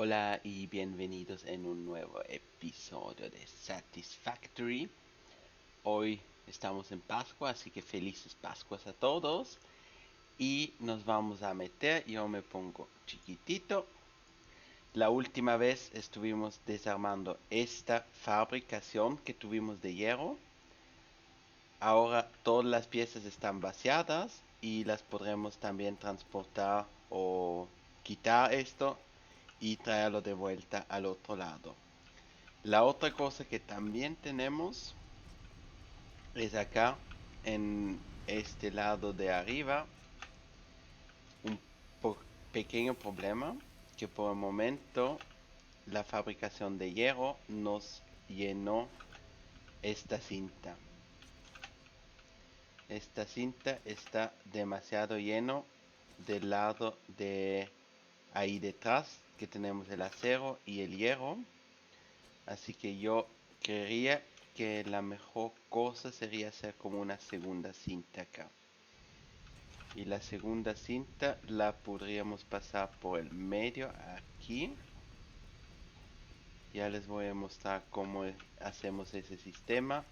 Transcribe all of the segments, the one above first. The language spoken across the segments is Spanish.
Hola y bienvenidos en un nuevo episodio de Satisfactory. Hoy estamos en Pascua, así que felices Pascuas a todos. Y nos vamos a meter, yo me pongo chiquitito. La última vez estuvimos desarmando esta fabricación que tuvimos de hierro. Ahora todas las piezas están vaciadas y las podremos también transportar o quitar esto y traerlo de vuelta al otro lado. La otra cosa que también tenemos es acá en este lado de arriba un pequeño problema que por el momento la fabricación de hierro nos llenó esta cinta. Esta cinta está demasiado lleno del lado de ahí detrás que tenemos el acero y el hierro. Así que yo creería que la mejor cosa sería hacer como una segunda cinta acá. Y la segunda cinta la podríamos pasar por el medio aquí. Ya les voy a mostrar cómo hacemos ese sistema.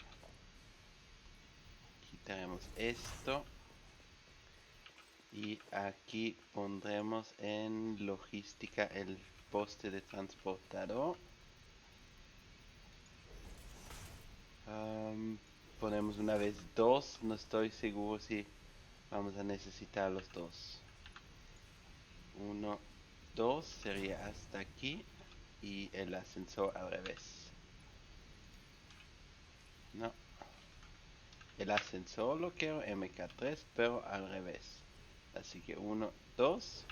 Quitaremos esto. Y aquí pondremos en logística el poste de transportador. Ponemos una vez dos, no estoy seguro si vamos a necesitar los dos. Uno, dos sería hasta aquí y el ascensor al revés. No, el ascensor lo quiero MK3 pero al revés. Así que uno, dos.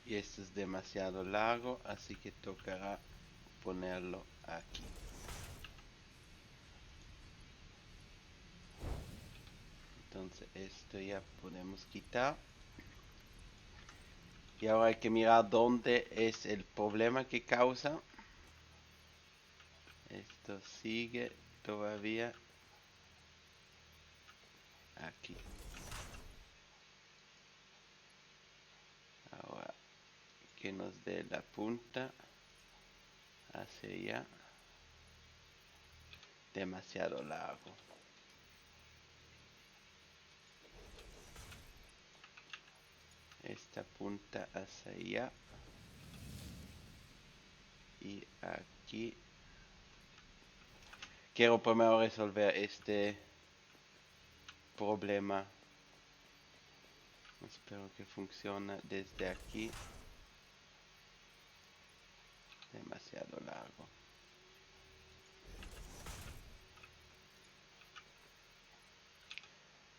Y esto es demasiado largo, así que tocará ponerlo aquí. Entonces esto ya podemos quitar. Y ahora hay que mirar dónde es el problema que causa. Esto sigue todavía aquí. Ahora que nos dé la punta hacia allá. Demasiado largo. Esta punta hacia allá. Y aquí. Quiero primero resolver este problema. Espero que funcione desde aquí. Demasiado largo.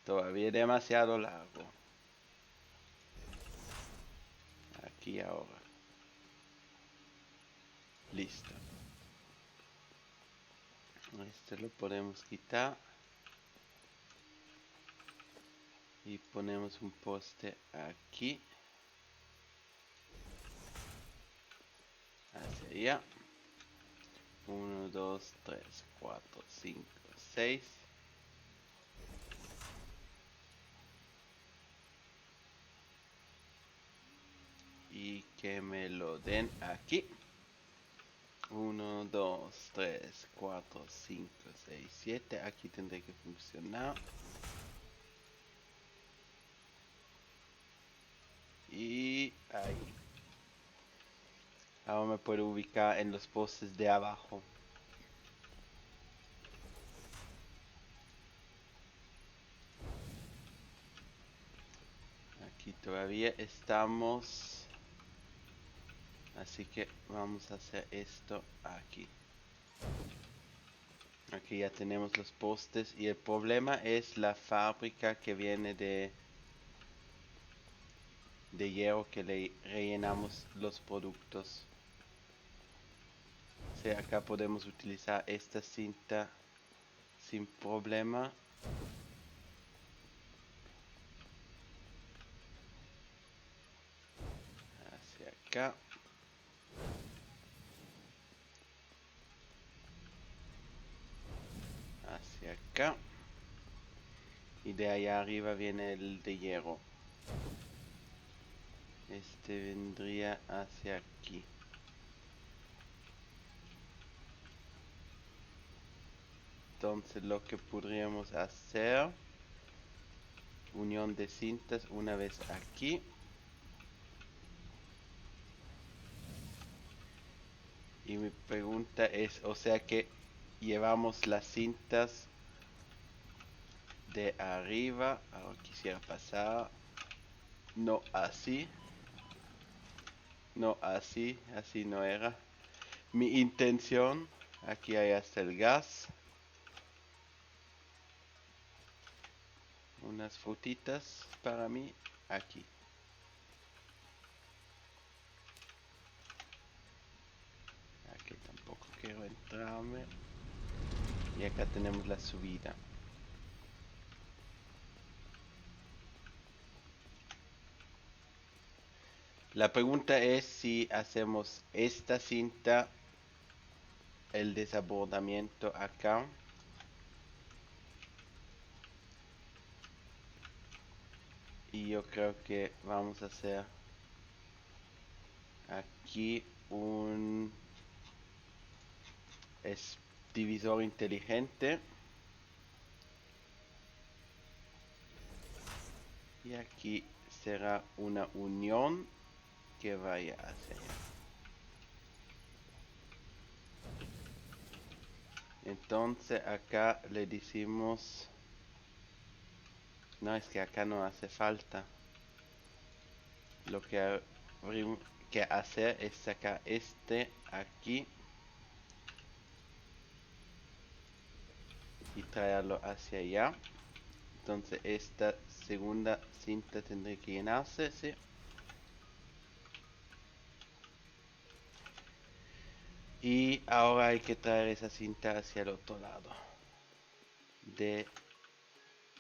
Todavía demasiado largo. Aquí ahora. Listo. Este lo podemos quitar. Y ponemos un poste aquí. Hacia allá. 1, 2, 3, 4, 5, 6. Y que me lo den aquí. 1, 2, 3, 4, 5, 6, 7. Aquí tendré que funcionar. Y ahí. Ahora me puedo ubicar en los postes de abajo. Aquí todavía estamos. Así que vamos a hacer esto aquí. Aquí ya tenemos los postes y el problema es la fábrica que viene de hierro que le rellenamos los productos. O sea, acá podemos utilizar esta cinta sin problema. Hacia acá. Hacia acá. Y de allá arriba viene el de hierro. Este vendría hacia aquí. Entonces lo que podríamos hacer, unión de cintas una vez aquí. Y mi pregunta es, o sea que llevamos las cintas de arriba. Ahora quisiera pasar. No así. No así. Así no era. Mi intención. Aquí hay hasta el gas. Unas frutitas para mí. Aquí. Aquí tampoco quiero entrarme. Y acá tenemos la subida. La pregunta es si hacemos esta cinta, el desabordamiento acá. Y yo creo que vamos a hacer aquí un divisor inteligente. Y aquí será una unión que vaya hacia allá. Entonces acá le decimos... No, es que acá no hace falta. Lo que habría que hacer es sacar este aquí y traerlo hacia allá. Entonces esta segunda cinta tendría que llenarse, ¿sí? Y ahora hay que traer esa cinta hacia el otro lado.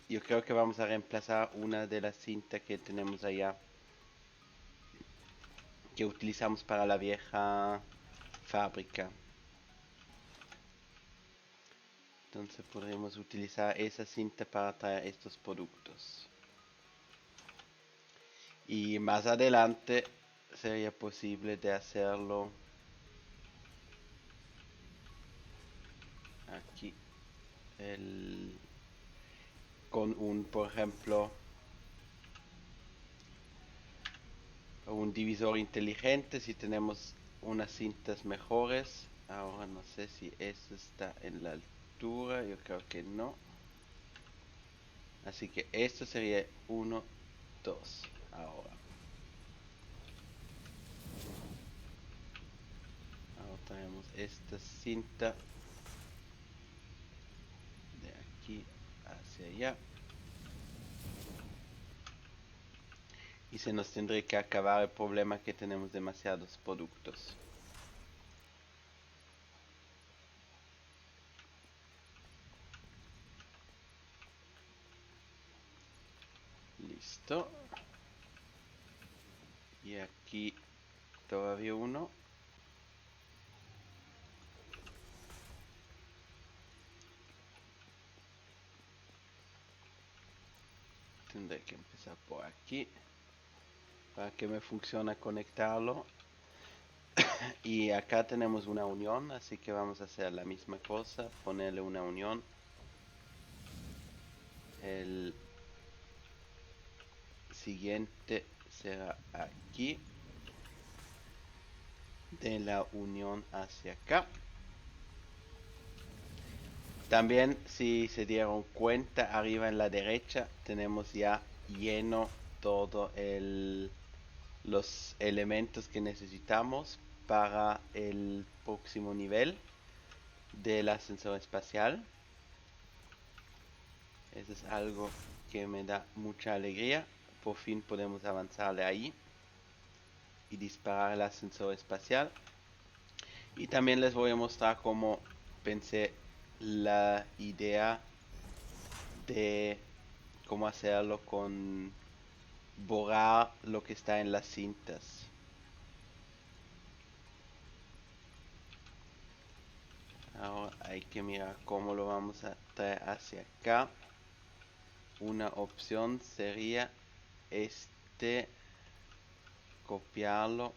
Yo creo que vamos a reemplazar una de las cintas que tenemos allá, que utilizamos para la vieja fábrica. Entonces podremos utilizar esa cinta para traer estos productos. Y más adelante sería posible de hacerlo aquí con un, por ejemplo, un divisor inteligente si tenemos unas cintas mejores. Ahora no sé si eso está en la altura, yo creo que no. Así que esto sería 1, 2. Ahora traemos esta cinta de aquí hacia allá. Y se nos tendría que acabar el problema que tenemos demasiados productos. Listo. Y aquí todavía uno. Tendré que empezar por aquí para que me funcione conectarlo. Y acá tenemos una unión, así que vamos a hacer la misma cosa, ponerle una unión. El siguiente será aquí, de la unión hacia acá. También, si se dieron cuenta, arriba en la derecha tenemos ya lleno todo los elementos que necesitamos para el próximo nivel del ascensor espacial. Eso es algo que me da mucha alegría. Por fin podemos avanzar de ahí y disparar el ascensor espacial. Y también les voy a mostrar cómo pensé la idea de cómo hacerlo con borrar lo que está en las cintas. Ahora hay que mirar cómo lo vamos a traer hacia acá. Una opción sería este copiarlo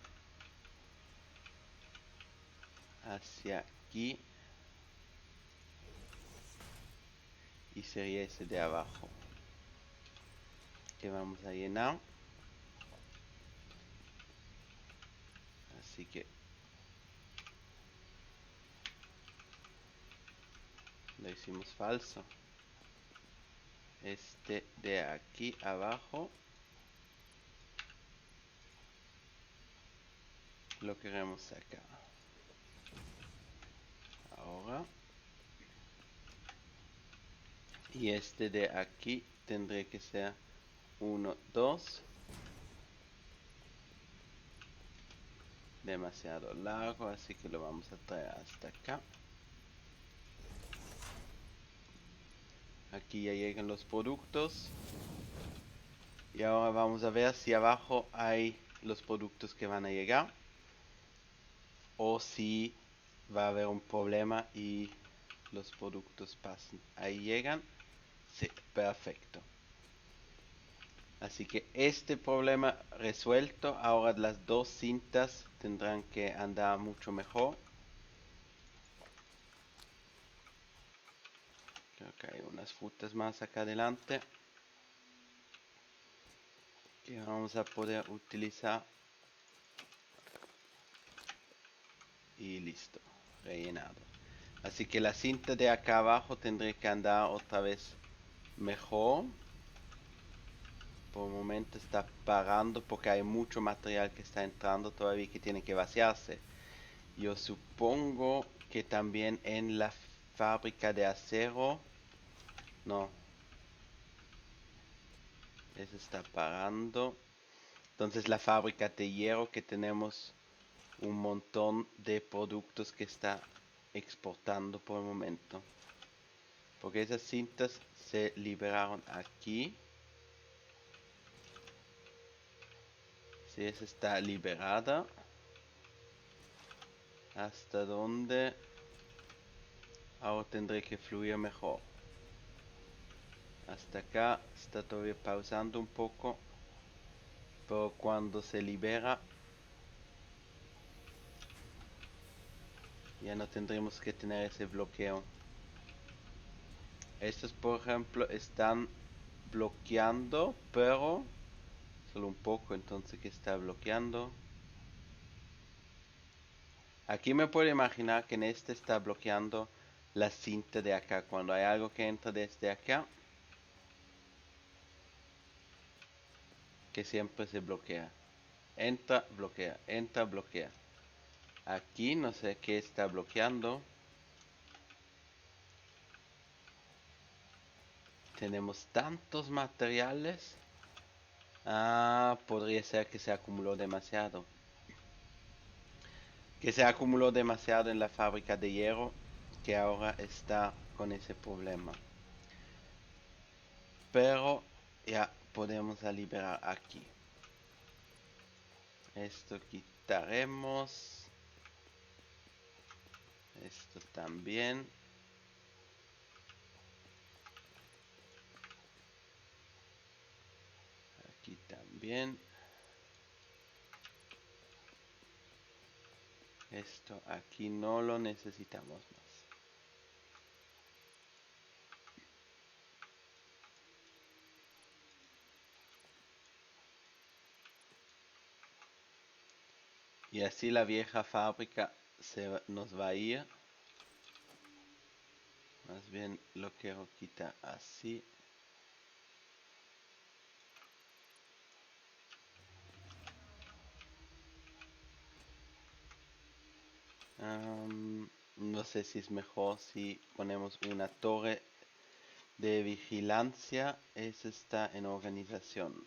hacia aquí y sería ese de abajo que vamos a llenar. Así que lo hicimos falso. Este de aquí abajo lo queremos sacar. Ahora. Y este de aquí tendré que ser 1, 2. Demasiado largo, así que lo vamos a traer hasta acá. Aquí ya llegan los productos. Y ahora vamos a ver si abajo hay los productos que van a llegar. O si va a haber un problema y los productos pasan. Ahí llegan. Sí, perfecto. Así que este problema resuelto. Ahora las dos cintas tendrán que andar mucho mejor. Creo que hay unas frutas más acá adelante que vamos a poder utilizar. Y listo, rellenado. Así que la cinta de acá abajo tendré que andar otra vez mejor. Por el momento está parando porque hay mucho material que está entrando todavía que tiene que vaciarse. Yo supongo que también en la fábrica de acero. No. Eso está parando. Entonces la fábrica de hierro que tenemos un montón de productos que está exportando por el momento. Porque esas cintas se liberaron aquí. Si esa está liberada. Hasta donde ahora tendré que fluir mejor. Hasta acá está todavía pausando un poco. Pero cuando se libera ya no tendremos que tener ese bloqueo. Estos por ejemplo están bloqueando, pero solo un poco, entonces que está bloqueando. Aquí me puedo imaginar que en este está bloqueando la cinta de acá. Cuando hay algo que entra desde acá, que siempre se bloquea. Entra, bloquea, entra, bloquea. Aquí no sé qué está bloqueando. Tenemos tantos materiales. Ah, podría ser que se acumuló demasiado. Que se acumuló demasiado en la fábrica de hierro, que ahora está con ese problema. Pero ya podemos liberar aquí. Esto quitaremos. Esto también. Aquí también. Esto aquí no lo necesitamos más. Y así la vieja fábrica nos va a ir. Más bien lo quiero quitar así. No sé si es mejor si ponemos una torre de vigilancia. Esa está en organización.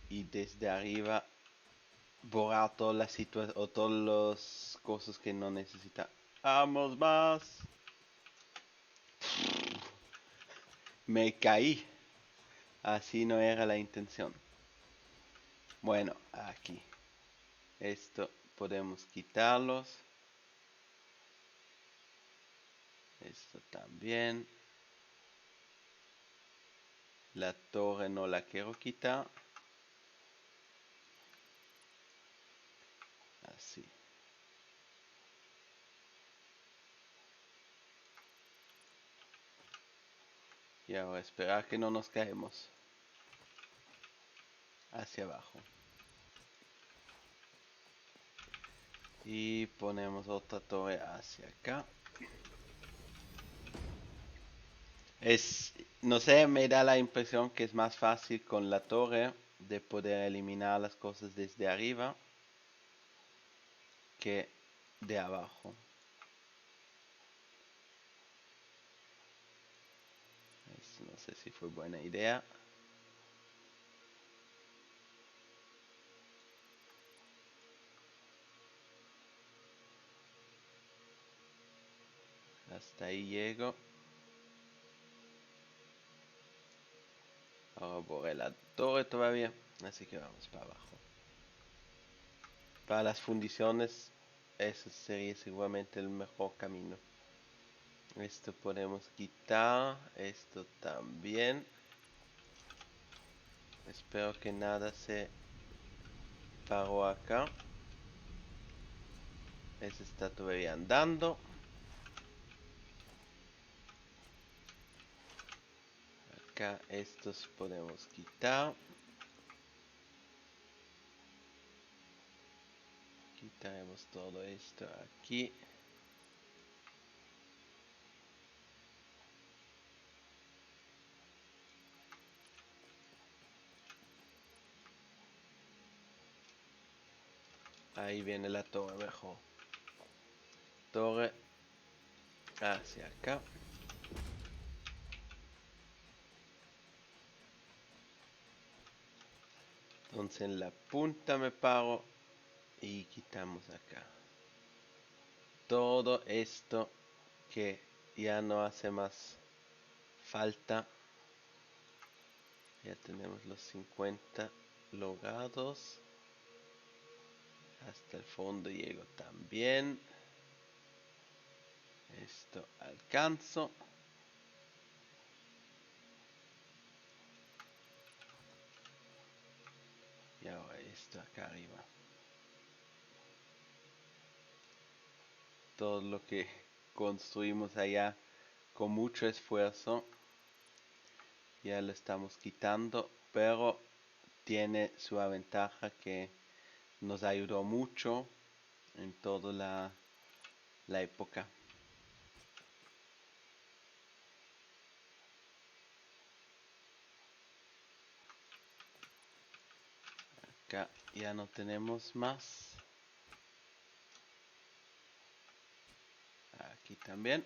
Y desde arriba borrar todas las situaciones o todas las cosas que no necesitamos más. Me caí. Así no era la intención. Bueno, aquí. Esto podemos quitarlos. Esto también. La torre no la quiero quitar. Y ahora esperar que no nos caemos hacia abajo. Y ponemos otra torre hacia acá. No sé, me da la impresión que es más fácil con la torre de poder eliminar las cosas desde arriba que de abajo. No sé si fue buena idea. Hasta ahí llego. Ahora borré la torre todavía, así que vamos para abajo. Para las fundiciones, ese sería seguramente el mejor camino. Esto podemos quitar, esto también. Espero que nada se paró acá. Ese está todavía andando. Acá estos podemos quitar. Quitaremos todo esto aquí. Ahí viene la torre mejor. Torre hacia acá. Entonces en la punta me paro y quitamos acá. Todo esto que ya no hace más falta. Ya tenemos los 50 logrados. Hasta el fondo llego también. Esto alcanzo. Y ahora esto acá arriba. Todo lo que construimos allá con mucho esfuerzo ya lo estamos quitando, pero tiene su ventaja que nos ayudó mucho en toda la época. Acá ya no tenemos más. Aquí también.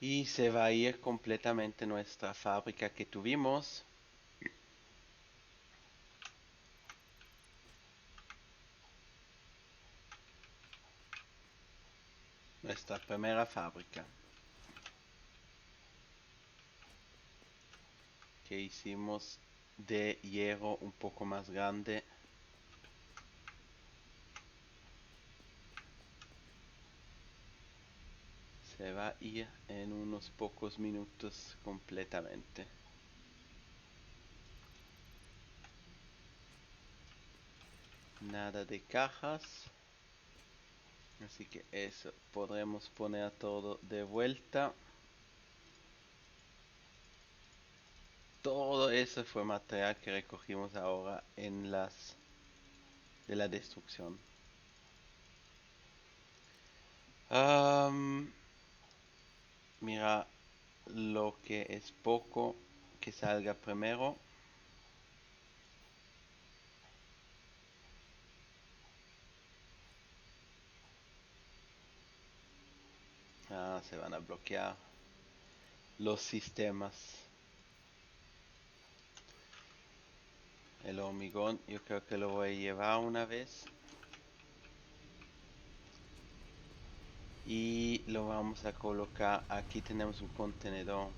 Y se va a ir completamente nuestra fábrica que tuvimos. Nuestra primera fábrica que hicimos de hierro un poco más grande. Se va a ir en unos pocos minutos completamente. Nada de cajas. Así que eso, podremos poner todo de vuelta. Todo eso fue material que recogimos ahora en las de la destrucción. Mira lo que es poco que salga primero. Se van a bloquear los sistemas. El hormigón yo creo que lo voy a llevar una vez. Y lo vamos a colocar. Aquí tenemos un contenedor.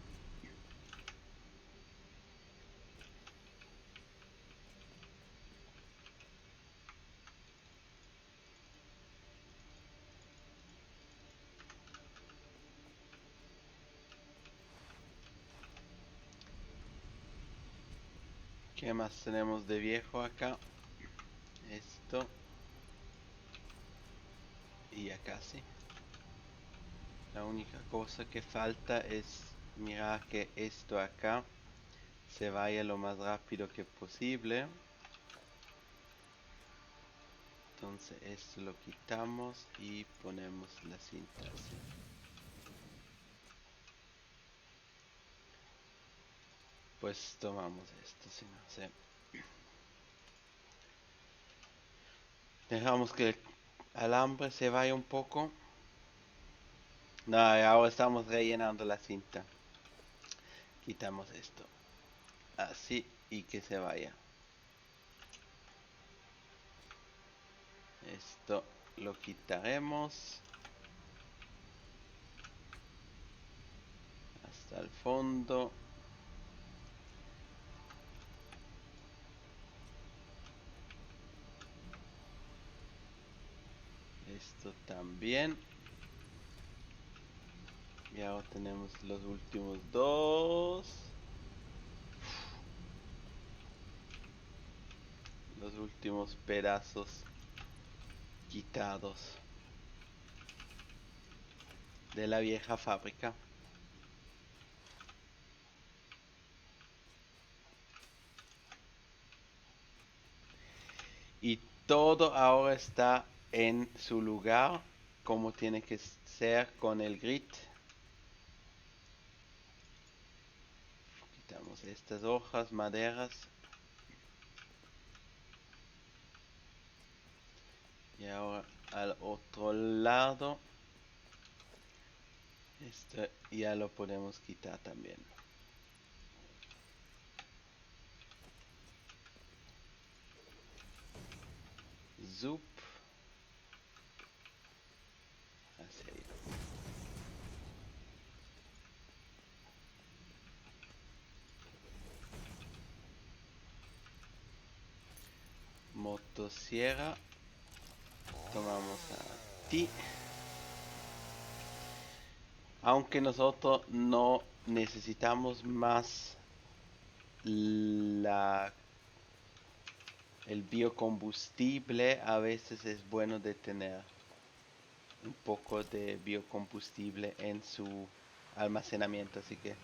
¿Qué más tenemos de viejo acá? Esto. Y ya casi. La única cosa que falta es mirar que esto acá se vaya lo más rápido que posible. Entonces esto lo quitamos y ponemos la cinta así. Pues tomamos esto, si no sé. Dejamos que el alambre se vaya un poco. No, ahora estamos rellenando la cinta. Quitamos esto. Así y que se vaya. Esto lo quitaremos hasta el fondo. Esto también. Y ahora tenemos los últimos dos. Los últimos pedazos quitados de la vieja fábrica. Y todo ahora está en su lugar como tiene que ser con el grid. Quitamos estas hojas, maderas. Y ahora al otro lado. Esto ya lo podemos quitar también. Zup. Hacia ahí. Motosierra. Tomamos a ti. Aunque nosotros no necesitamos más el biocombustible, a veces es bueno de tener un poco de biocombustible en su almacenamiento. Así que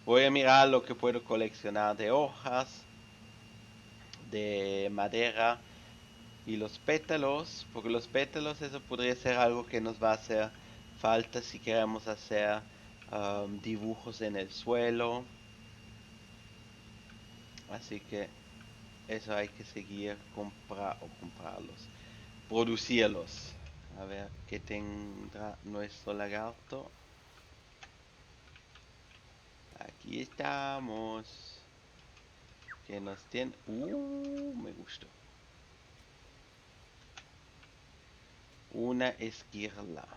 voy a mirar lo que puedo coleccionar de hojas, de madera y los pétalos, porque los pétalos eso podría ser algo que nos va a hacer falta si queremos hacer dibujos en el suelo. Así que eso hay que seguir comprarlos, producirlos. A ver qué tendrá nuestro lagarto. Aquí estamos. Que nos tiene. Me gustó. Una esquirla.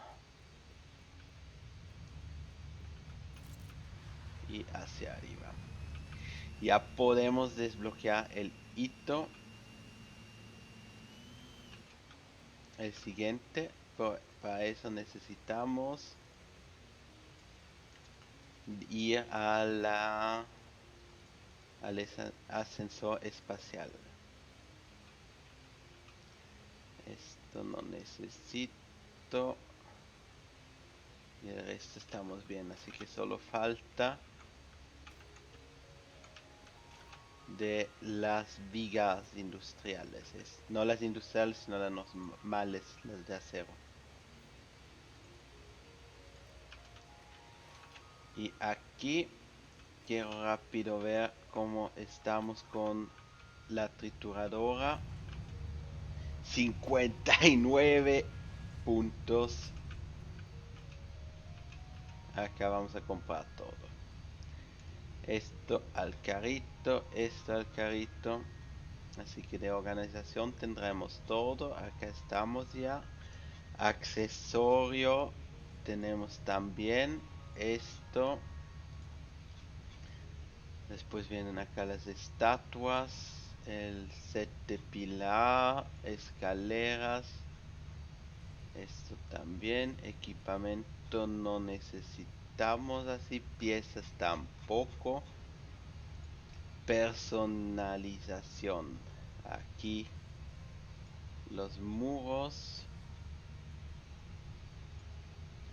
Y hacia arriba. Ya podemos desbloquear el hito. El siguiente. Para eso necesitamos ir al ascensor espacial. Esto no necesito. Y el resto estamos bien. Así que solo falta de las vigas industriales. No las industriales, sino las normales, las de acero. Y aquí quiero rápido ver cómo estamos con la trituradora. 59 puntos. Acá vamos a comprar todo. Esto al carrito, esto al carrito. Así que de organización tendremos todo. Acá estamos ya. Accesorio. Tenemos también esto. Después vienen acá las estatuas. El set de pilar. Escaleras. Esto también. Equipamiento no necesitamos así. Piezas tampoco. Personalización. Aquí los muros.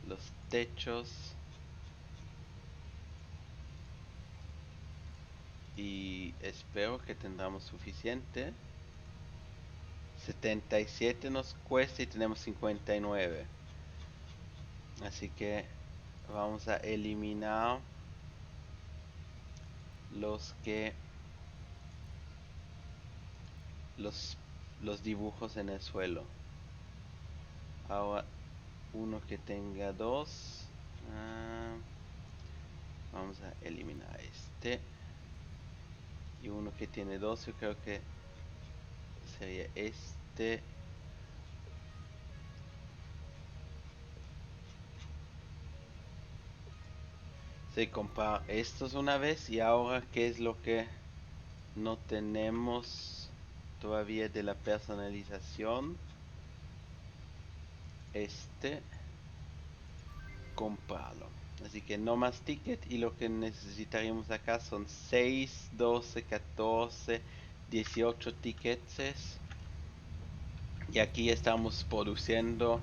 Los techos. Y espero que tengamos suficiente. 77 nos cuesta y tenemos 59. Así que vamos a eliminar los que los dibujos en el suelo. Ahora uno que tenga dos. Vamos a eliminar este. Y uno que tiene dos, yo creo que sería este. Se compra estos una vez. Y ahora, ¿qué es lo que no tenemos todavía de la personalización? Comprarlo. Así que no más ticket, y lo que necesitaríamos acá son 6, 12, 14, 18 tickets. Y aquí estamos produciendo.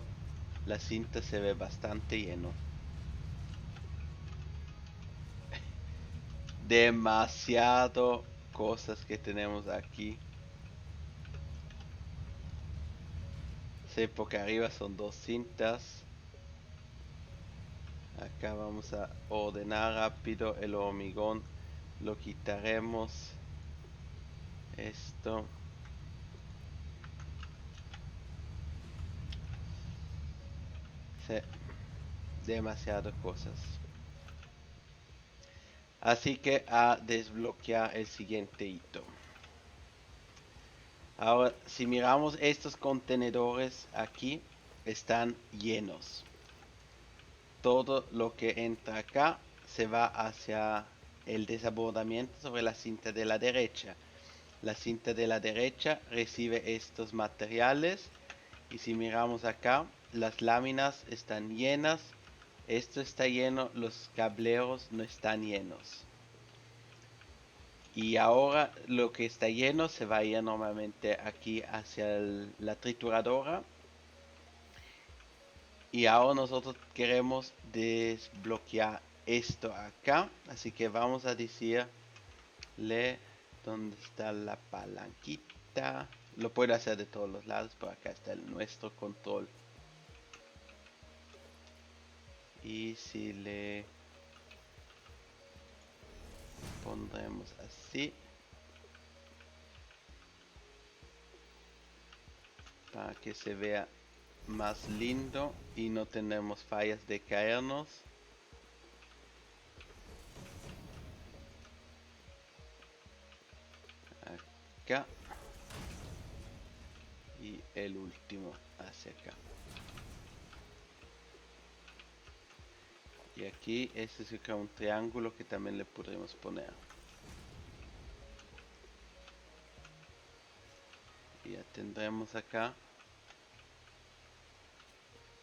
La cinta se ve bastante lleno. Demasiado cosas que tenemos aquí. Sí, porque arriba son dos cintas. Acá vamos a ordenar rápido el hormigón. Lo quitaremos. Esto. Sí, demasiadas cosas. Así que a desbloquear el siguiente hito. Ahora, si miramos estos contenedores aquí, están llenos. Todo lo que entra acá se va hacia el desbordamiento sobre la cinta de la derecha. La cinta de la derecha recibe estos materiales, y si miramos acá, las láminas están llenas. Esto está lleno, los cableros no están llenos. Y ahora lo que está lleno se va a ir normalmente aquí hacia la trituradora. Y ahora nosotros queremos desbloquear esto acá. Así que vamos a decirle dónde está la palanquita. Lo puedo hacer de todos los lados, pero acá está nuestro control. Y si le pondremos así, para que se vea más lindo y no tenemos fallas de caernos. Acá. Y el último hacia acá. Y aquí este es un triángulo que también le podremos poner. Y ya tendremos acá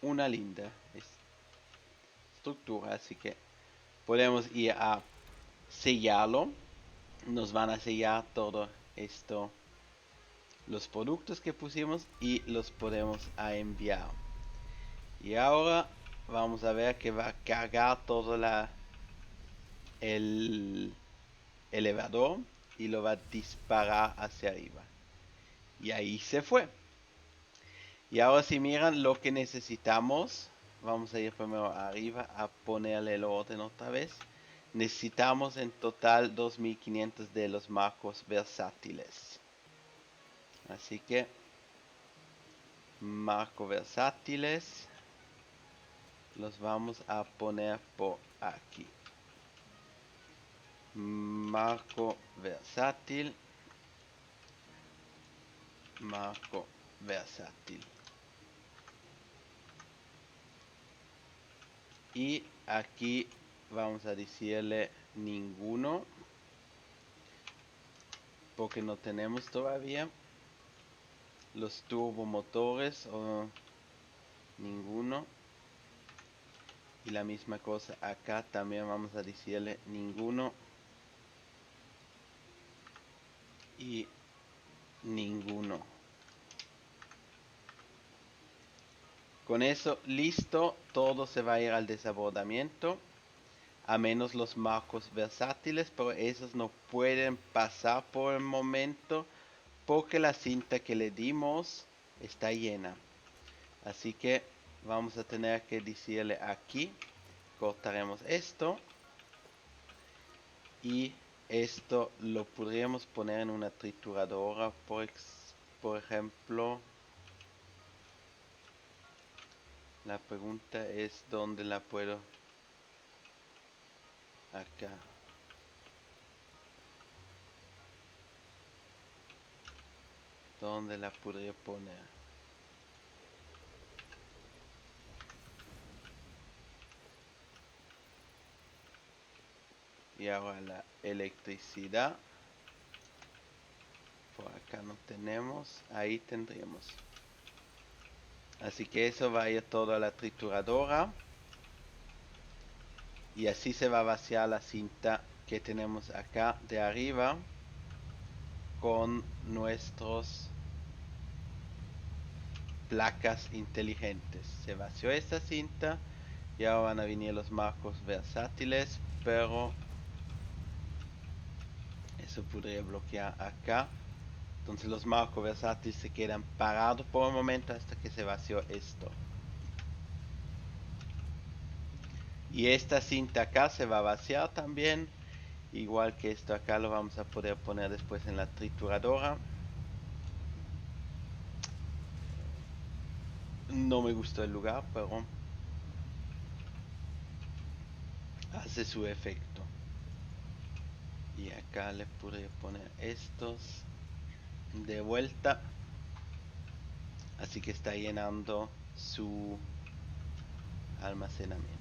una linda estructura. Así que podemos ir a sellarlo. Nos van a sellar todo esto, los productos que pusimos, y los podemos a enviar. Y ahora vamos a ver que va a cargar todo el elevador y lo va a disparar hacia arriba. Y ahí se fue. Y ahora si miran lo que necesitamos, vamos a ir primero arriba a ponerle el orden otra vez. Necesitamos en total 2500 de los marcos versátiles. Así que marcos versátiles los vamos a poner por aquí. Marco versátil. Marco versátil. Y aquí vamos a decirle ninguno, porque no tenemos todavía los turbomotores, o ninguno. Y la misma cosa acá, también vamos a decirle ninguno y ninguno. Con eso listo, todo se va a ir al desabordamiento, a menos los marcos versátiles, pero esos no pueden pasar por el momento porque la cinta que le dimos está llena. Así que vamos a tener que decirle aquí, cortaremos esto y esto lo podríamos poner en una trituradora, por ejemplo. La pregunta es dónde la puedo. Acá. ¿Dónde la podría poner? Y ahora la electricidad. Por acá no tenemos. Ahí tendríamos. Así que eso va a ir todo a la trituradora. Y así se va a vaciar la cinta que tenemos acá de arriba con nuestros placas inteligentes. Se vació esta cinta y ahora van a venir los marcos versátiles, pero eso podría bloquear acá. Entonces los marcos versátiles se quedan parados por un momento hasta que se vació esto. Y esta cinta acá se va a vaciar también. Igual que esto acá lo vamos a poder poner después en la trituradora. No me gustó el lugar, pero hace su efecto. Y acá le podría poner estos de vuelta. Así que está llenando su almacenamiento.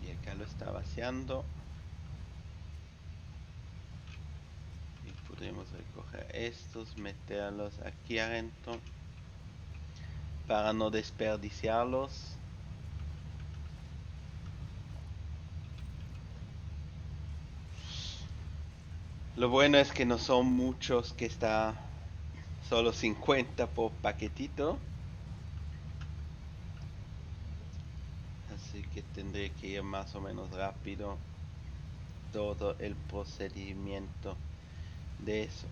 Y acá lo está vaciando. Y podemos recoger estos, meterlos aquí adentro para no desperdiciarlos. Lo bueno es que no son muchos, que está solo 50 por paquetito. Así que tendré que ir más o menos rápido todo el procedimiento de eso.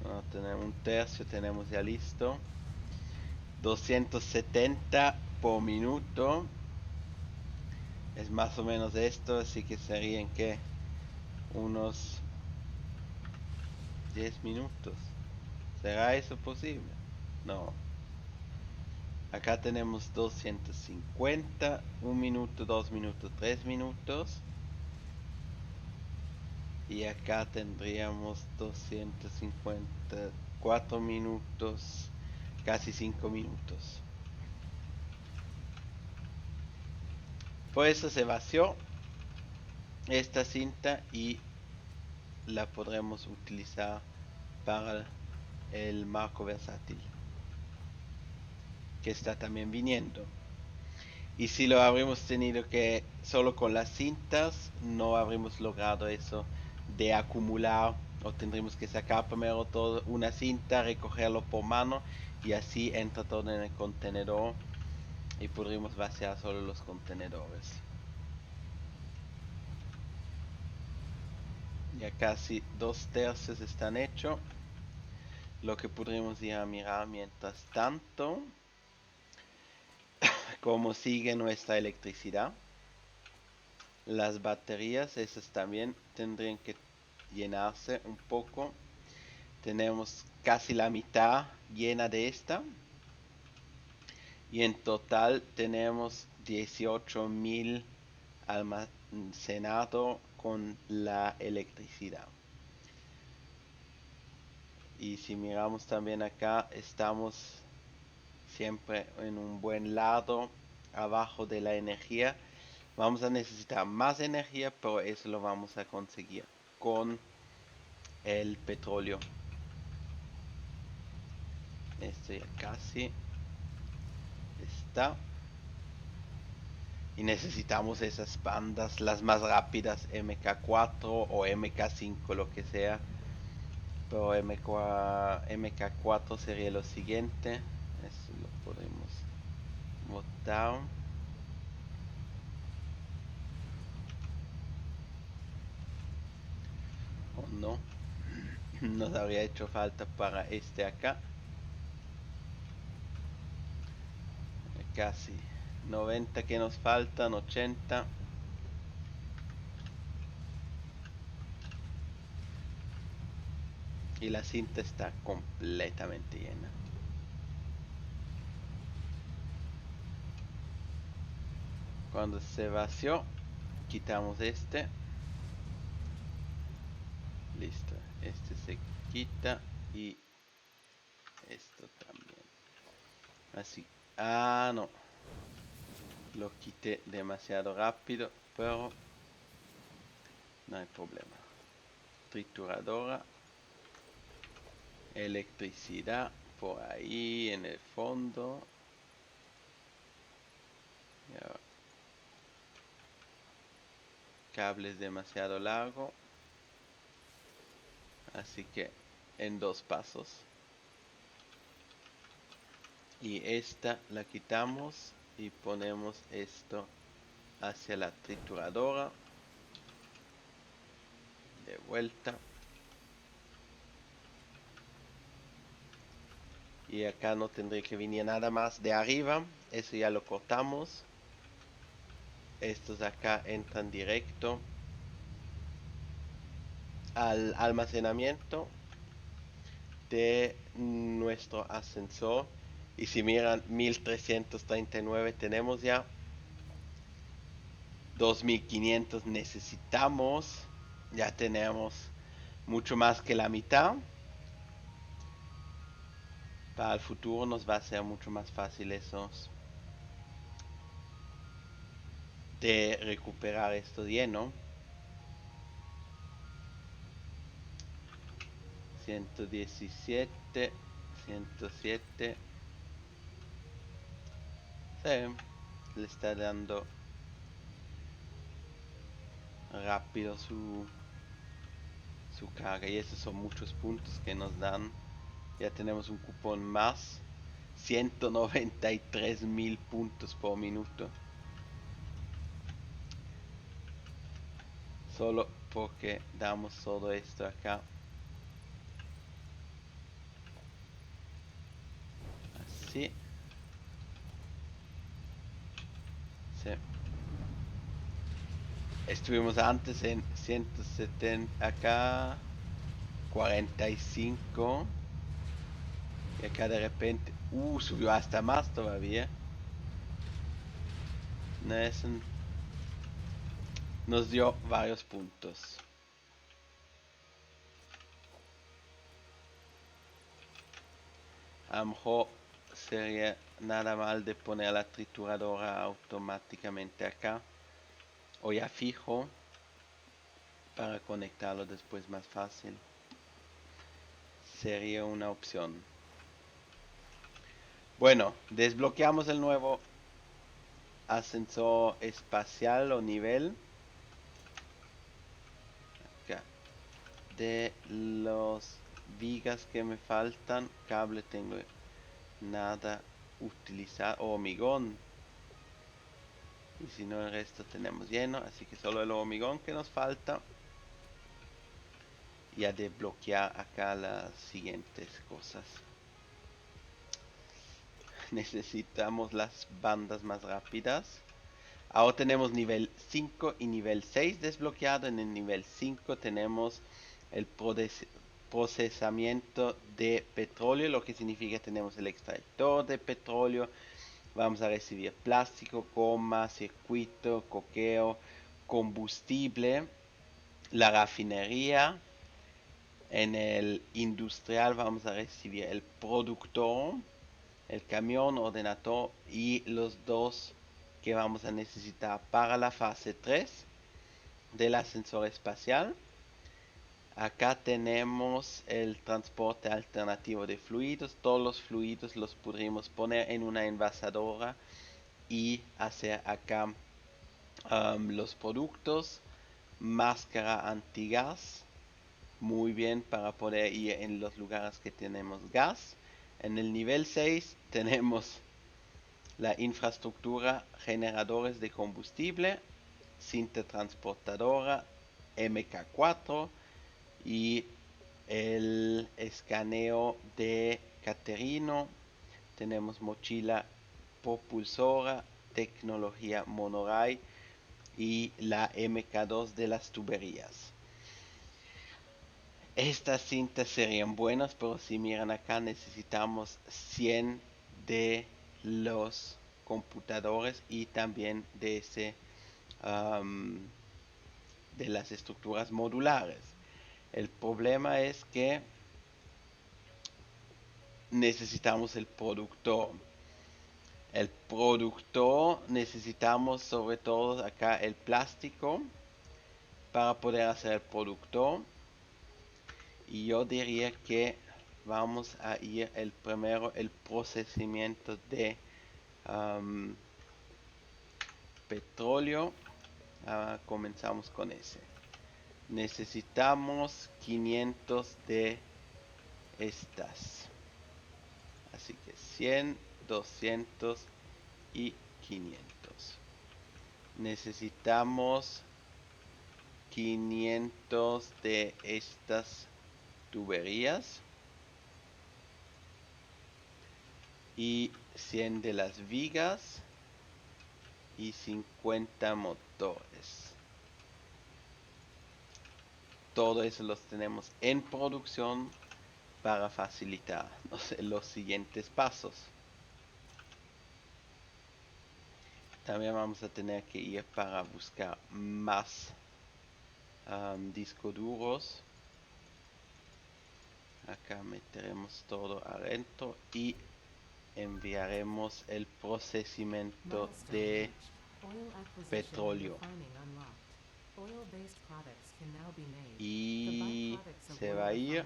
Bueno, tenemos un tercio, tenemos ya listo. 270 por minuto. Es más o menos esto, así que serían que unos 10 minutos. ¿Será eso posible? No. Acá tenemos 250, 1 minuto, 2 minutos, 3 minutos. Y acá tendríamos 250, 4 minutos, casi 5 minutos. Por eso se vació esta cinta y la podremos utilizar para el marco versátil que está también viniendo. Y si lo habríamos tenido que solo con las cintas, no habríamos logrado eso de acumular, o tendríamos que sacar primero todo una cinta, recogerlo por mano y así entra todo en el contenedor y podríamos vaciar solo los contenedores. Ya casi 2/3 están hechos. Lo que podríamos ir a mirar mientras tanto, cómo sigue nuestra electricidad. Las baterías, esas también tendrían que llenarse un poco. Tenemos casi la mitad llena de esta. Y en total tenemos 18.000 almacenado con la electricidad. Y si miramos también acá, estamos siempre en un buen lado abajo de la energía. Vamos a necesitar más energía, pero eso lo vamos a conseguir con el petróleo. Esto ya casi está. Y necesitamos esas bandas, las más rápidas, MK4 o MK5, lo que sea. Pero MK4 sería lo siguiente. Eso lo podemos botar. O no. Nos habría hecho falta para este acá. Casi 90 que nos faltan, 80. Y la cinta está completamente llena. Cuando se vació, quitamos este. Listo. Este se quita y esto también. Así. Ah, no. Lo quité demasiado rápido, pero no hay problema. Trituradora. Electricidad por ahí en el fondo. Ya. Cables demasiado largo. Así que en 2 pasos. Y esta la quitamos y ponemos esto hacia la trituradora. De vuelta. Y acá no tendría que venir nada más de arriba. Eso ya lo cortamos. Estos acá entran directo al almacenamiento de nuestro ascensor. Y si miran 1339 tenemos ya 2500 necesitamos. Ya tenemos mucho más que la mitad. Para el futuro nos va a ser mucho más fácil esos de recuperar esto lleno. 117, 107. Sí, le está dando rápido su carga. Y esos son muchos puntos que nos dan. Ya tenemos un cupón más. 193.000 puntos por minuto. Solo porque damos todo esto acá. Así. Sí. Estuvimos antes en 170 acá. 45. Y acá de repente. Subió hasta más todavía. No es nos dio varios puntos. A lo mejor sería nada mal de poner la trituradora automáticamente acá. O ya fijo. Para conectarlo después más fácil. Sería una opción. Bueno, desbloqueamos el nuevo ascensor espacial o nivel. Acá. De los vigas que me faltan, cable tengo nada utilizado, hormigón. Y si no, el resto tenemos lleno, así que solo el hormigón que nos falta. Y a desbloquear acá las siguientes cosas. Necesitamos las bandas más rápidas. Ahora tenemos nivel 5 y nivel 6 desbloqueado. En el nivel 5 tenemos el procesamiento de petróleo, lo que significa que tenemos el extractor de petróleo. Vamos a recibir plástico, goma, circuito, coqueo, combustible, la refinería. En el industrial vamos a recibir el productor, el camión, ordenador y los dos que vamos a necesitar para la fase 3 del ascensor espacial. Acá tenemos el transporte alternativo de fluidos. Todos los fluidos los podríamos poner en una envasadora y hacer acá Los productos, máscara antigas, muy bien para poder ir en los lugares que tenemos gas. En el nivel 6 tenemos la infraestructura, generadores de combustible, cinta transportadora, MK4 y el escaneo de Caterino. Tenemos mochila propulsora, tecnología monorail y la MK2 de las tuberías. Estas cintas serían buenas, pero si miran acá necesitamos 100 de los computadores y también de de las estructuras modulares. El problema es que necesitamos el productor. El productor necesitamos sobre todo acá el plástico para poder hacer el productor. Y yo diría que vamos a ir primero el procesamiento de petróleo. Comenzamos con ese. Necesitamos 500 de estas. Así que 100, 200 y 500. Necesitamos 500 de estas tuberías y 100 de las vigas y 50 motores. Todo eso los tenemos en producción para facilitar los siguientes pasos. También vamos a tener que ir para buscar más discos duros. Acá meteremos todo adentro y enviaremos el procesamiento de petróleo. Y se va a ir.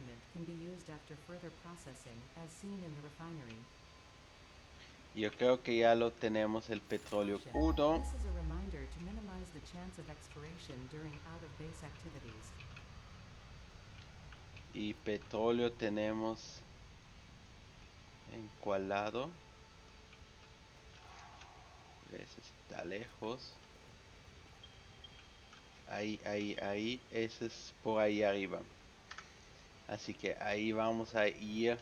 Yo creo que ya lo tenemos el petróleo crudo. Y petróleo tenemos en cuál lado. Ese está lejos. Ahí. Ese es por ahí arriba. Así que ahí vamos a ir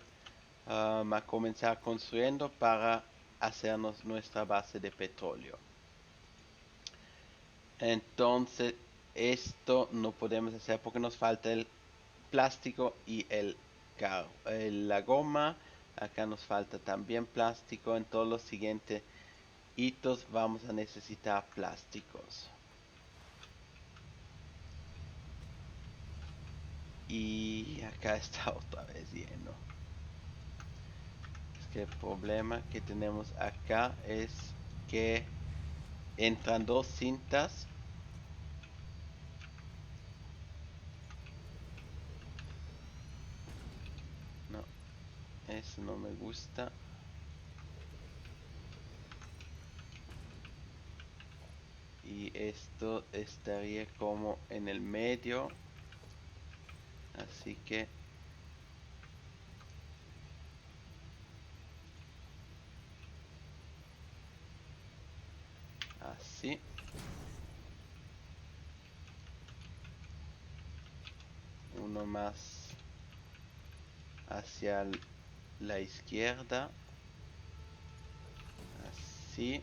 a comenzar construyendo para hacernos nuestra base de petróleo. Entonces esto no podemos hacer porque nos falta el plástico y la goma. Acá nos falta también plástico. En todos los siguientes hitos vamos a necesitar plásticos. Y acá está otra vez lleno. Es que el problema que tenemos acá es que entran dos cintas. No, eso no me gusta. Y esto estaría como en el medio. Así que así. Uno más hacia la izquierda. Así.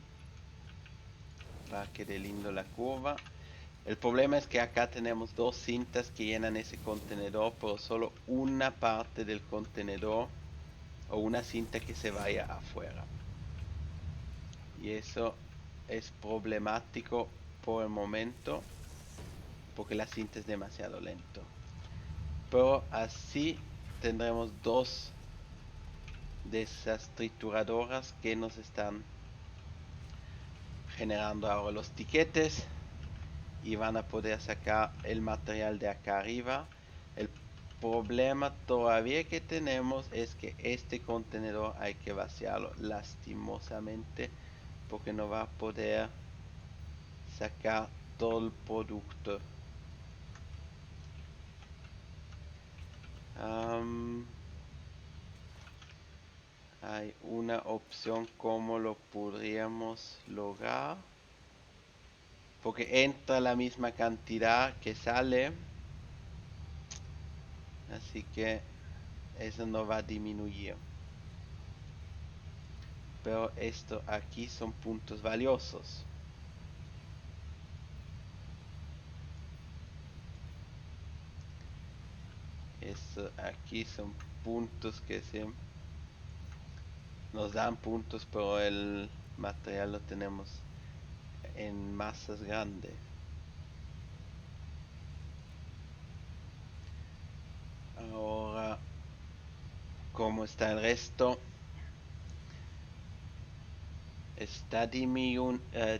Para que quede lindo la curva. El problema es que acá tenemos dos cintas que llenan ese contenedor, pero solo una parte del contenedor o una cinta que se vaya afuera. Y eso es problemático por el momento porque la cinta es demasiado lento. Pero así tendremos dos de esas trituradoras que nos están generando ahora los tiquetes y van a poder sacar el material de acá arriba. El problema todavía que tenemos es que este contenedor hay que vaciarlo lastimosamente porque no va a poder sacar todo el producto. Hay una opción como lo podríamos lograr, porque entra la misma cantidad que sale, así que eso no va a disminuir. Pero esto aquí son puntos valiosos. Esto aquí son puntos que nos dan puntos, pero el material lo tenemos en masas grandes. Ahora, ¿cómo está el resto? Está disminuyendo.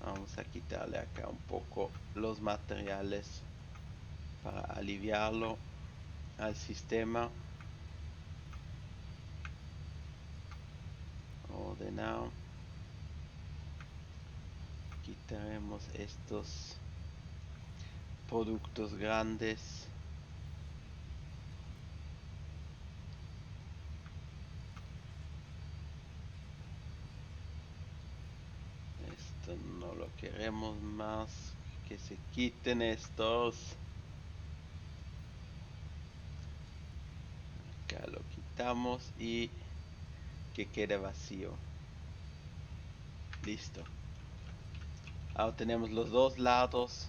Vamos a quitarle acá un poco los materiales para aliviarlo al sistema. Ordenar. Quitaremos estos productos grandes. Esto no lo queremos más. Que se quiten estos. Acá lo quitamos y que quede vacío. Listo. Ahora tenemos los dos lados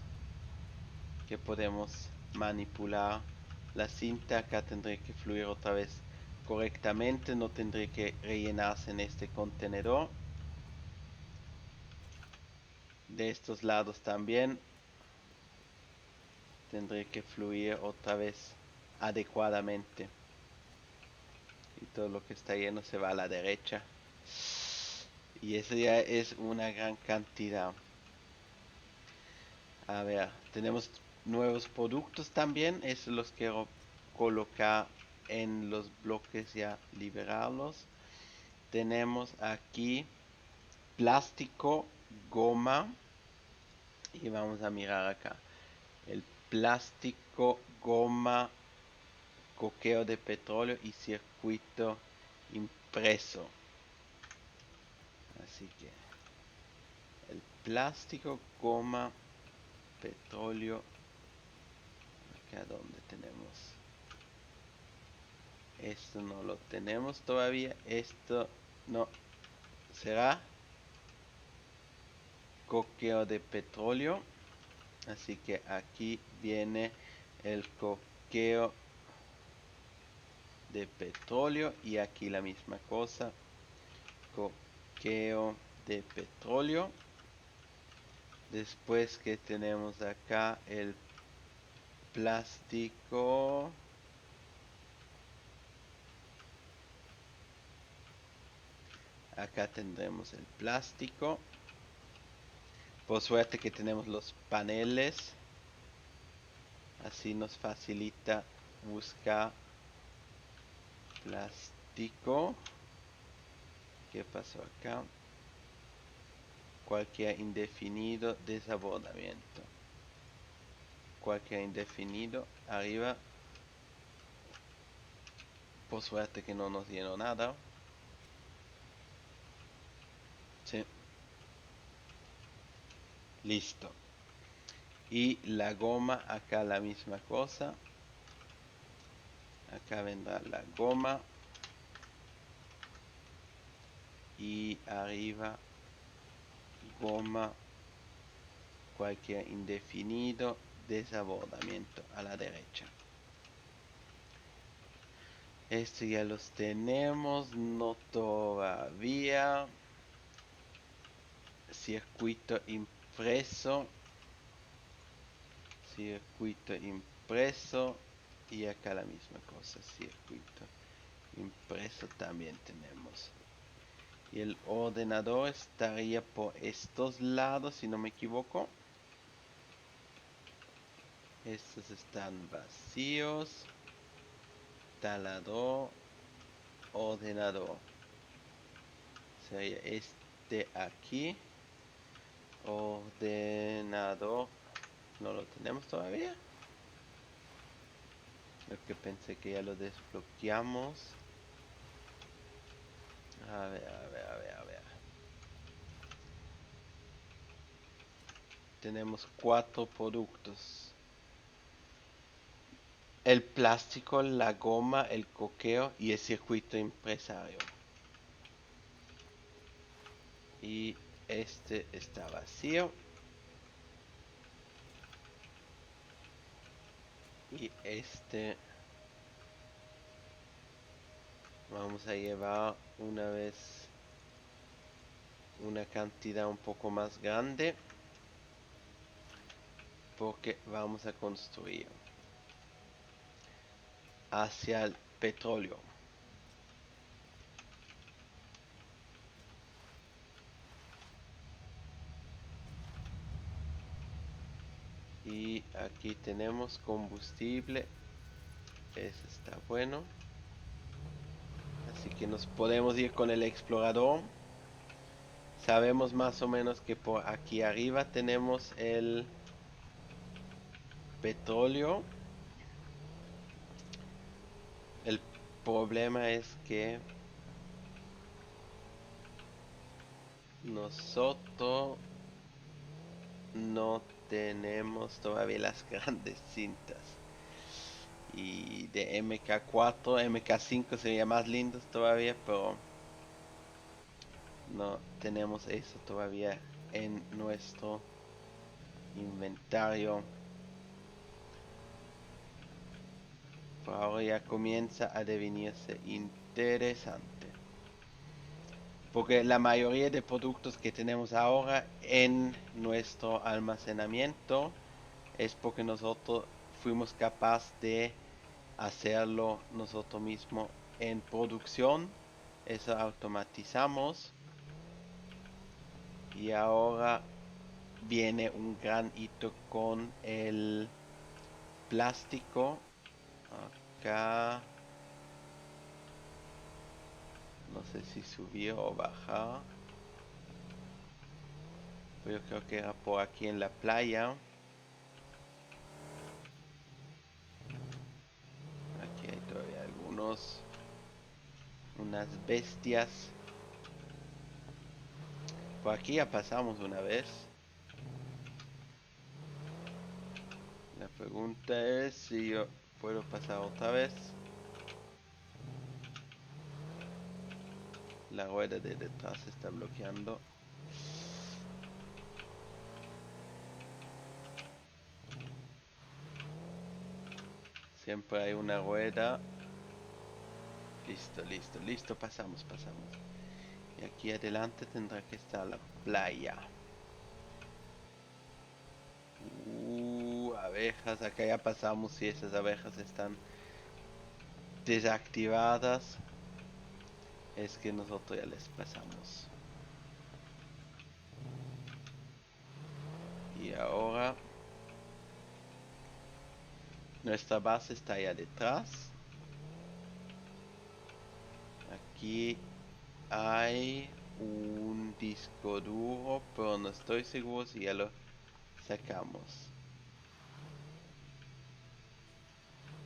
que podemos manipular. La cinta acá tendré que fluir otra vez correctamente, no tendré que rellenarse en este contenedor. De estos lados también tendré que fluir otra vez adecuadamente. Y todo lo que está lleno se va a la derecha. Y eso ya es una gran cantidad. A ver, tenemos nuevos productos también. Esos los quiero colocar en los bloques, ya liberarlos. Tenemos aquí plástico, goma. Y vamos a mirar acá. El plástico, goma, coqueo de petróleo y circuito impreso. Así que el plástico, goma, petróleo. Acá donde tenemos. Esto no lo tenemos todavía. Esto no. Será coqueo de petróleo. Así que aquí viene el coqueo de petróleo. Y aquí la misma cosa. Coqueo de petróleo. Después que tenemos acá el plástico. Acá tendremos el plástico. Por suerte que tenemos los paneles. Así nos facilita buscar plástico. ¿Qué pasó acá? Cualquier indefinido desabordamiento. Cualquier indefinido arriba. Por suerte que no nos llenó nada. Sí. Listo. Y la goma, acá la misma cosa. Acá vendrá la goma. Y arriba goma, cualquier indefinido, desabordamiento a la derecha. Este ya los tenemos, no todavía. Circuito impreso. Circuito impreso. Y acá la misma cosa, circuito impreso también tenemos. Y el ordenador estaría por estos lados, si no me equivoco. Estos están vacíos. Talador. Ordenador. Sería este aquí. Ordenador. No lo tenemos todavía. Lo que pensé que ya lo desbloqueamos. A ver, a ver, a ver, a ver. Tenemos 4 productos. El plástico, la goma, el coqueo y el circuito empresario. Y este está vacío. Y este vamos a llevar una vez una cantidad un poco más grande porque vamos a construir hacia el petróleo. Y aquí tenemos combustible. Ese está bueno. Así que nos podemos ir con el explorador. Sabemos más o menos que por aquí arriba tenemos el petróleo. El problema es que nosotros no tenemos todavía las grandes cintas. Y de MK4, MK5 sería más lindos todavía, pero no tenemos eso todavía en nuestro inventario. Por ahora ya comienza a devenirse interesante. Porque la mayoría de productos que tenemos ahora en nuestro almacenamiento es porque nosotros fuimos capaces de hacerlo nosotros mismos en producción. Eso automatizamos. Y ahora viene un gran hito con el plástico. Acá no sé si subir o bajar. Pero yo creo que era por aquí en la playa. Aquí hay todavía unas bestias. Por aquí ya pasamos una vez. La pregunta es si yo puedo pasar otra vez. La rueda de detrás se está bloqueando. Siempre hay una rueda. Listo, listo, listo. Pasamos, pasamos. Y aquí adelante tendrá que estar la playa. Abejas. Acá ya pasamos si esas abejas están desactivadas. Es que nosotros ya les pasamos. Y ahora nuestra base está allá detrás. Aquí hay un disco duro, pero no estoy seguro si ya lo sacamos.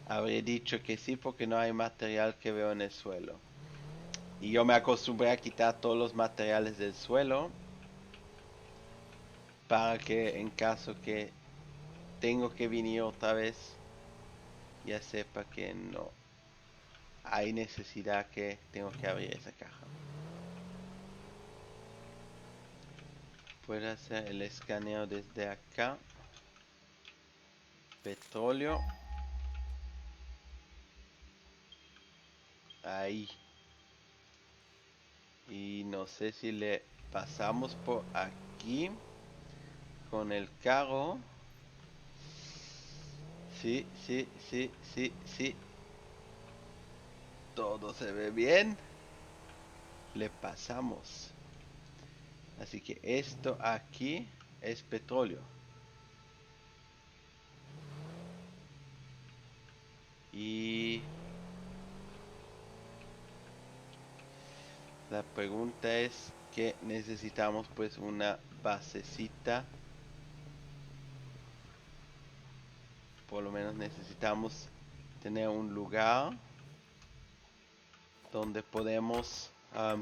Habría dicho que sí porque no hay material que veo en el suelo. Y yo me acostumbré a quitar todos los materiales del suelo para que en caso que tengo que venir otra vez ya sepa que no hay necesidad que tengo que abrir esa caja. Puedo hacer el escaneo desde acá. Petróleo. Ahí. Y no sé si le pasamos por aquí con el carro. Sí, sí, sí, sí, sí. Todo se ve bien. Le pasamos. Así que esto aquí es petróleo. Y la pregunta es que necesitamos pues una basecita. Por lo menos necesitamos tener un lugar donde podemos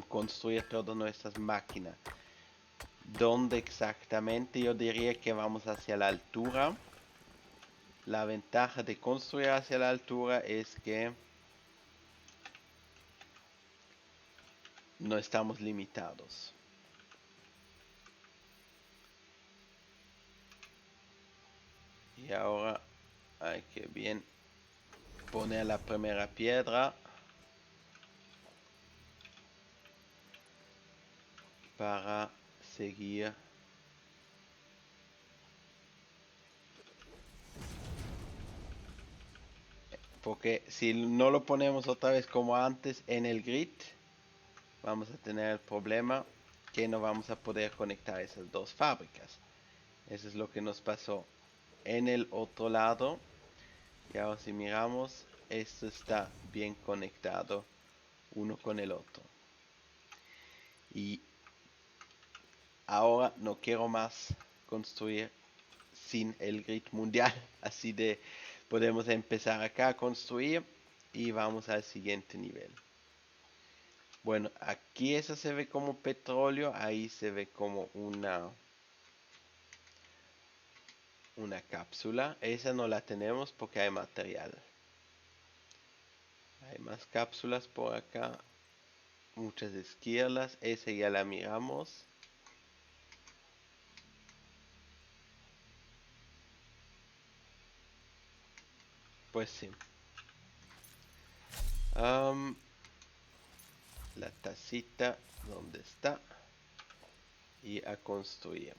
construir todas nuestras máquinas. ¿Dónde exactamente? Yo diría que vamos hacia la altura. La ventaja de construir hacia la altura es que no estamos limitados. Y ahora hay que bien poner la primera piedra para seguir. Porque si no lo ponemos otra vez como antes en el grid, vamos a tener el problema que no vamos a poder conectar esas dos fábricas. Eso es lo que nos pasó en el otro lado. Y ahora si miramos, esto está bien conectado uno con el otro. Y ahora no quiero más construir sin el grid mundial. Así de podemos empezar acá a construir y vamos al siguiente nivel. Bueno, aquí eso se ve como petróleo, ahí se ve como una cápsula. Esa no la tenemos porque hay material. Hay más cápsulas por acá, muchas esquirlas, esa ya la miramos. Pues sí. La tacita, ¿dónde está? Y a construir.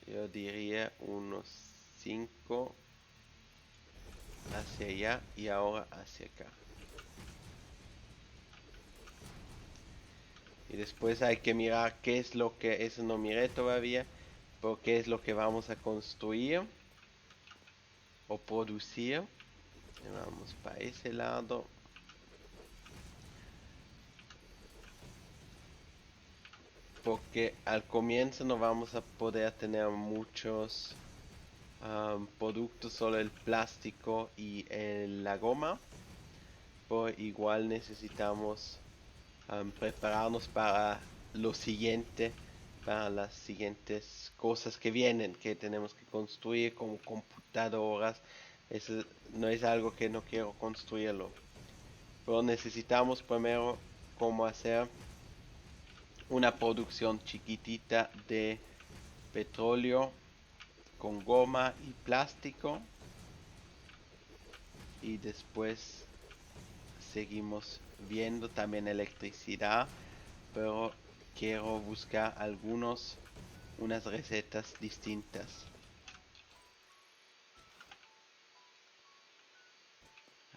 Yo diría unos 5 hacia allá y ahora hacia acá. Y después hay que mirar qué es lo que, eso no miré todavía, pero qué es lo que vamos a construir o producir. Y vamos para ese lado. Porque al comienzo no vamos a poder tener muchos productos, solo el plástico y la goma. Pero igual necesitamos prepararnos para lo siguiente, para las siguientes cosas que vienen, que tenemos que construir como computadoras. Eso no es algo que no quiero construirlo, pero necesitamos primero cómo hacer una producción chiquitita de petróleo con goma y plástico y después seguimos viendo también electricidad, pero quiero buscar unas recetas distintas.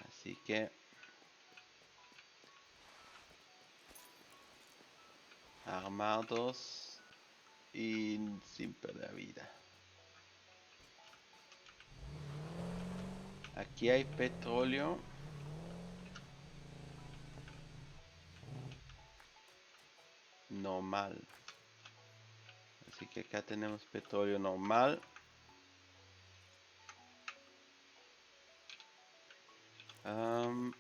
Así que armados y sin perder vida. Aquí hay petróleo. Normal. Así que acá tenemos petróleo normal. Un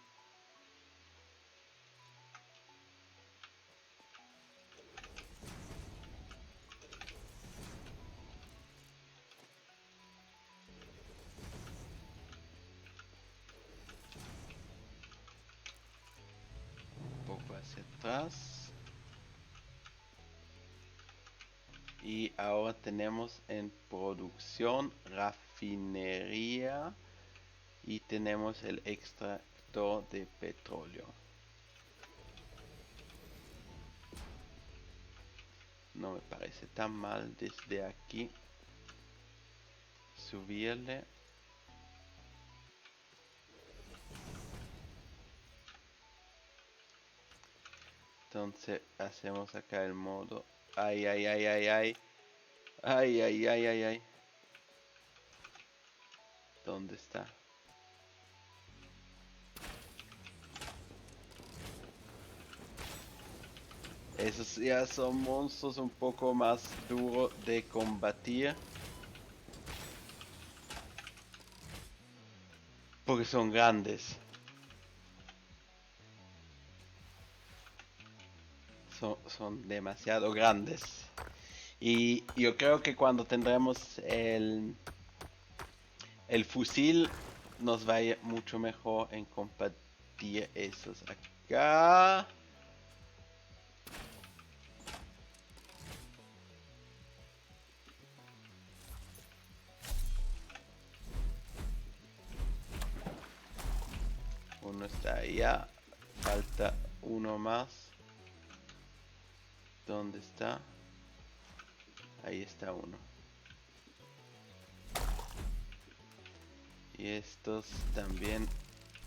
poco hacia atrás. Y ahora tenemos en producción refinería y tenemos el extractor de petróleo. No me parece tan mal desde aquí subirle. Entonces hacemos acá el modo. Ay, ay, ay, ay, ay. Ay, ay, ay, ay, ay. ¿Dónde está? Esos ya son monstruos un poco más duros de combatir. Porque son grandes. Son demasiado grandes. Y yo creo que cuando tendremos el fusil nos va a ir mucho mejor en combatir esos acá. Uno está allá. Falta uno más. ¿Dónde está? Ahí está uno. Y estos también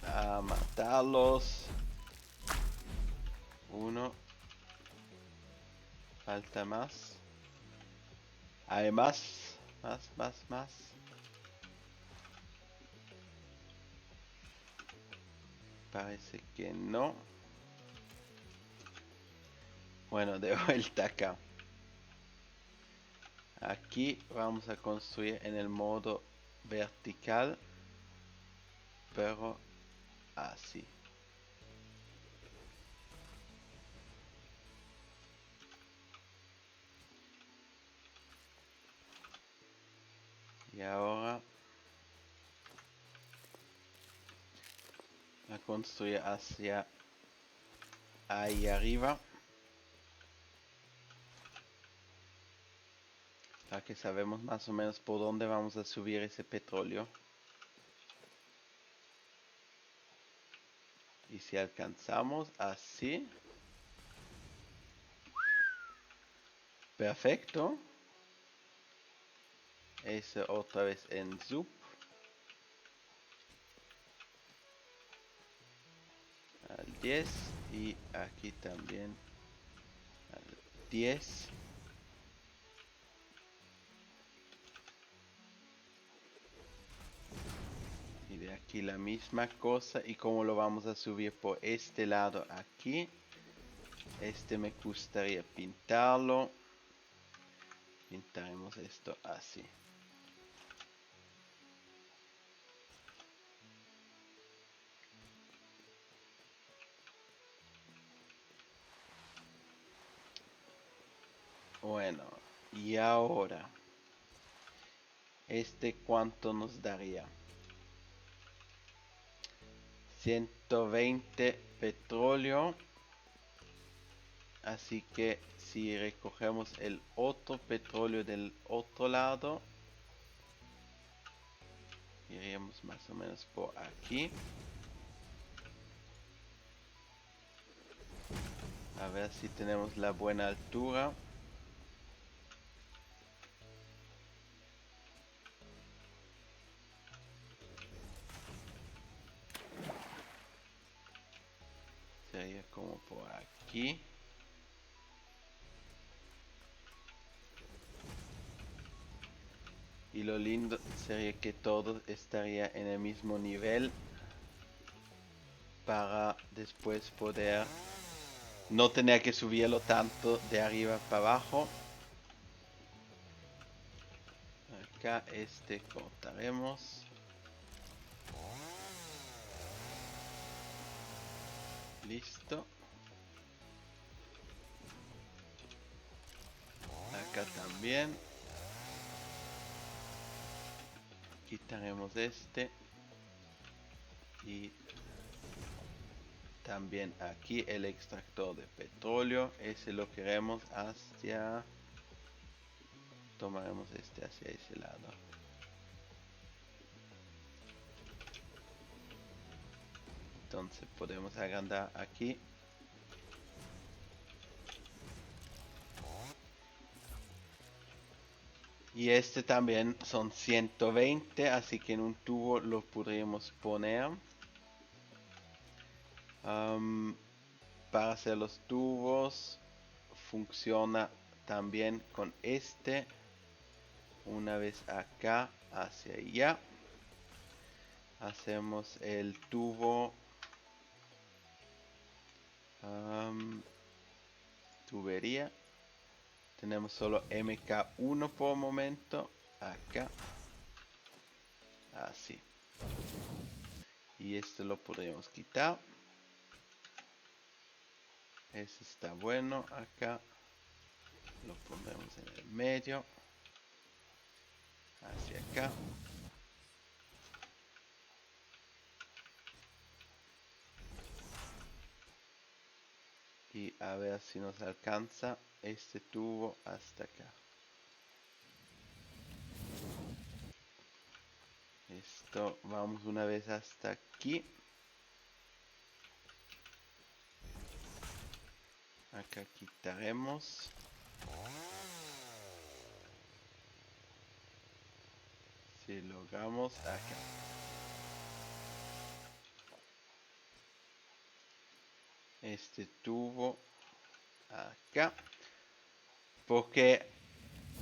a matarlos. Uno. Falta más. Hay más. Más. Parece que no. Bueno, de vuelta acá. Aquí vamos a construir en el modo vertical, pero así. Y ahora a construir hacia ahí arriba. Para que sabemos más o menos por dónde vamos a subir ese petróleo. Y si alcanzamos así. Perfecto. Eso otra vez en sub. Al 10. Y aquí también al 10. Y de aquí la misma cosa. Y como lo vamos a subir por este lado aquí. Este me gustaría pintarlo. Pintaremos esto así. Bueno, y ahora, ¿cuánto nos daría? 120 petróleo. Así que si recogemos el otro petróleo del otro lado, iríamos más o menos por aquí. A ver si tenemos la buena altura. Sería como por aquí. Y lo lindo sería que todo estaría en el mismo nivel para después poder no tener que subirlo tanto de arriba para abajo. Acá cortaremos. Listo. Acá también. Quitaremos y también aquí el extractor de petróleo. Ese lo queremos hacia, tomaremos hacia ese lado. Entonces podemos agrandar aquí. Y también son 120, así que en un tubo lo podríamos poner. Para hacer los tubos funciona también con una vez acá hacia allá. hacemos el tubo, tubería. Tenemos solo MK1 por momento. Acá. Así. Y esto lo podríamos quitar. Ese está bueno. Acá. Lo ponemos en el medio. Hacia acá. Y a ver si nos alcanza este tubo hasta acá. Esto, vamos una vez hasta aquí. Acá quitaremos. Si logramos acá. Este tubo acá. Porque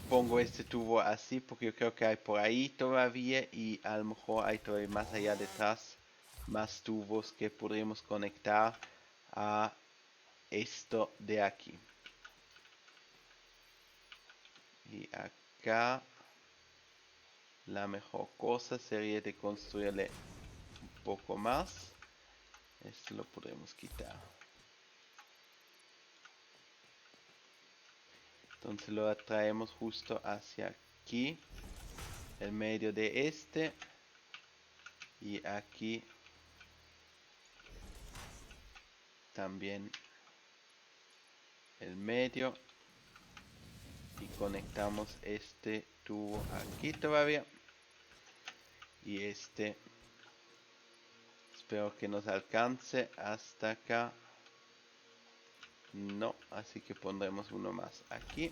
pongo este tubo así? Porque yo creo que hay por ahí todavía y a lo mejor hay todavía más allá detrás más tubos que podríamos conectar a esto de aquí. Y acá la mejor cosa sería de construirle un poco más. Esto lo podemos quitar. Entonces lo traemos justo hacia aquí, el medio de este, y aquí también el medio, y conectamos este tubo aquí todavía, y este espero que nos alcance hasta acá. No, así que pondremos uno más aquí.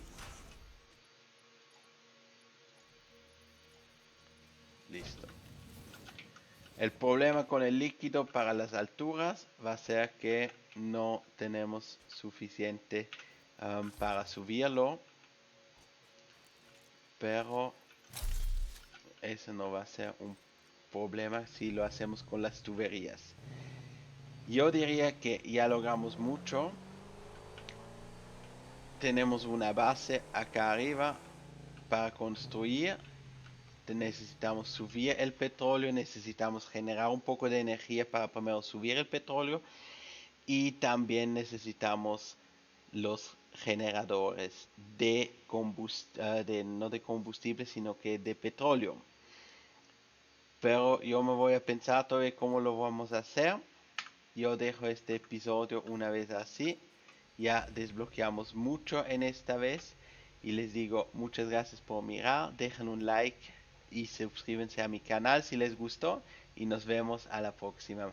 Listo. El problema con el líquido para las alturas va a ser que no tenemos suficiente para subirlo, pero eso no va a ser un problema si lo hacemos con las tuberías. Yo diría que ya logramos mucho. Tenemos una base acá arriba para construir. Necesitamos subir el petróleo, necesitamos generar un poco de energía para primero subir el petróleo, y también necesitamos los generadores de no de combustible, sino que de petróleo. Pero yo me voy a pensar todavía cómo lo vamos a hacer. Yo dejo este episodio una vez así. Ya desbloqueamos mucho en esta vez. Y les digo muchas gracias por mirar. Dejen un like y suscríbanse a mi canal si les gustó. Y nos vemos a la próxima.